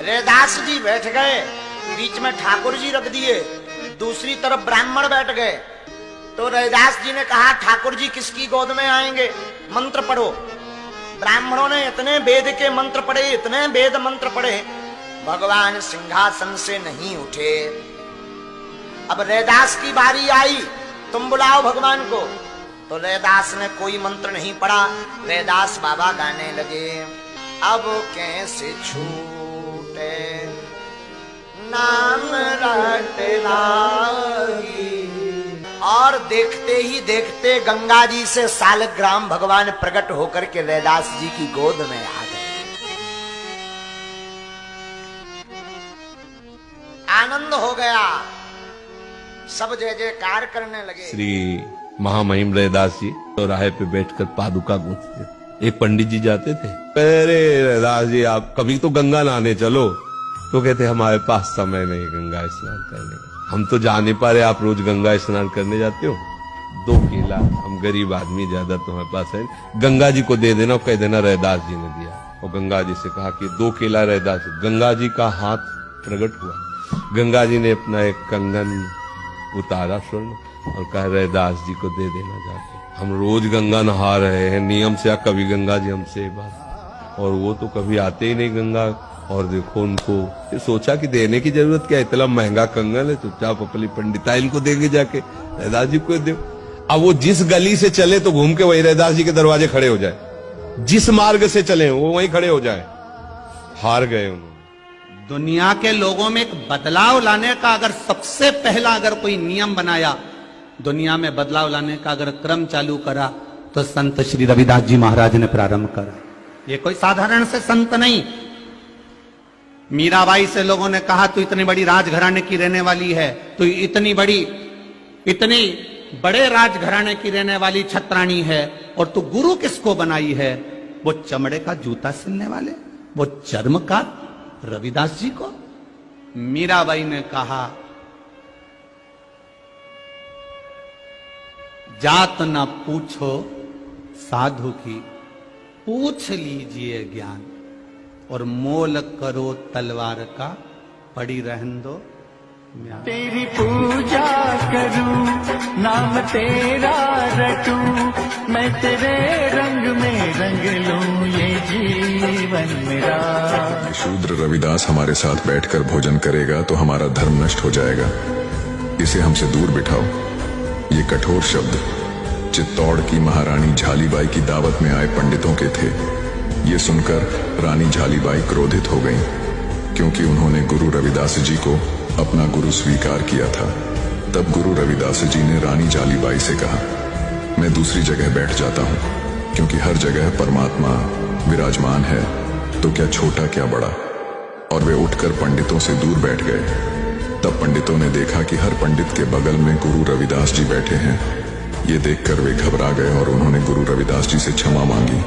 रैदास जी बैठ गए, बीच में ठाकुर जी रख दिए, दूसरी तरफ ब्राह्मण बैठ गए। तो रैदास जी ने कहा ठाकुर जी किसकी गोद में आएंगे, मंत्र पढ़ो। ब्राह्मणों ने इतने वेद के मंत्र पढ़े, इतने वेद मंत्र पढ़े, भगवान सिंहासन से नहीं उठे। अब रैदास की बारी आई, तुम बुलाओ भगवान को। तो रैदास ने कोई मंत्र नहीं पढ़ा, रैदास बाबा गाने लगे, अब कैसे छूटे नाम रट लागी। और देखते ही देखते गंगा जी से सालग्राम भगवान प्रकट होकर के रैदास जी की गोद में आ गए। आनंद हो गया, सब जय जयकार करने लगे। श्री महामहिम रैदास जी तो राह पे बैठकर पादुका गूंथते। एक पंडित जी जाते थे, अरे रैदास जी आप कभी तो गंगा नहाने चलो। तो कहते हमारे पास समय नहीं गंगा स्नान करने का। हम तो जा नहीं पा रहे, आप रोज गंगा स्नान करने जाते हो। 2 केला, हम गरीब आदमी, ज्यादा तुम्हारे पास है, गंगा जी को दे देना, कह देना रैदास जी ने दिया। और गंगा जी से कहा कि 2 केला रैदास। गंगा जी का हाथ प्रकट हुआ, गंगा जी ने अपना एक कंगन उतारा स्वर्ण और कहा रैदास जी को दे देना जाके। हम रोज गंगा नहा रहे हैं नियम से, कभी गंगा जी हमसे बात, और वो तो कभी आते ही नहीं गंगा। और देखो उनको सोचा कि देने की जरूरत क्या, इतना महंगा कंगन है, चुपचाप अपनी पंडिताइन को देंगे जाके, रैदास जी को दे। अब वो जिस गली से चले तो घूम के वही रैदास जी के दरवाजे खड़े हो जाए, जिस मार्ग से चले वो वहीं खड़े हो जाए। हार गए उन्होंने। दुनिया के लोगों में एक बदलाव लाने का अगर सबसे पहला अगर कोई नियम बनाया, दुनिया में बदलाव लाने का अगर क्रम चालू करा, तो संत श्री रविदास जी महाराज ने प्रारंभ करा। ये कोई साधारण से संत नहीं। मीराबाई से लोगों ने कहा तू इतनी बड़ी राजघराने की रहने वाली है, तू इतनी बड़े राजघराने की रहने वाली छत्राणी है, और तू गुरु किसको बनाई है? वो चमड़े का जूता सिलने वाले, वो चर्मकार रविदास जी को। मीराबाई ने कहा जात न पूछो साधु की, पूछ लीजिए ज्ञान, और मोल करो तलवार का, पड़ी रहन दो। तेरी पूजा करूं, नाम तेरा रटूं, मैं तेरे रंग में रंग लूं ये जीवन मेरा। शूद्र रविदास हमारे साथ बैठकर भोजन करेगा तो हमारा धर्म नष्ट हो जाएगा, इसे हमसे दूर बिठाओ। ये कठोर शब्द चित्तौड़ की महारानी झालीबाई की दावत में आए पंडितों के थे। ये सुनकर रानी झालीबाई क्रोधित हो गईं, क्योंकि उन्होंने गुरु रविदास जी को अपना गुरु स्वीकार किया था। तब गुरु रविदास जी ने रानी झालीबाई से कहा, मैं दूसरी जगह बैठ जाता हूँ, क्योंकि हर जगह परमात्मा विराजमान है, तो क्या छोटा क्या बड़ा। और वे उठकर पंडितों से दूर बैठ गए। तब पंडितों ने देखा कि हर पंडित के बगल में गुरु रविदास जी बैठे हैं। ये देखकर वे घबरा गए और उन्होंने गुरु रविदास जी से क्षमा मांगी।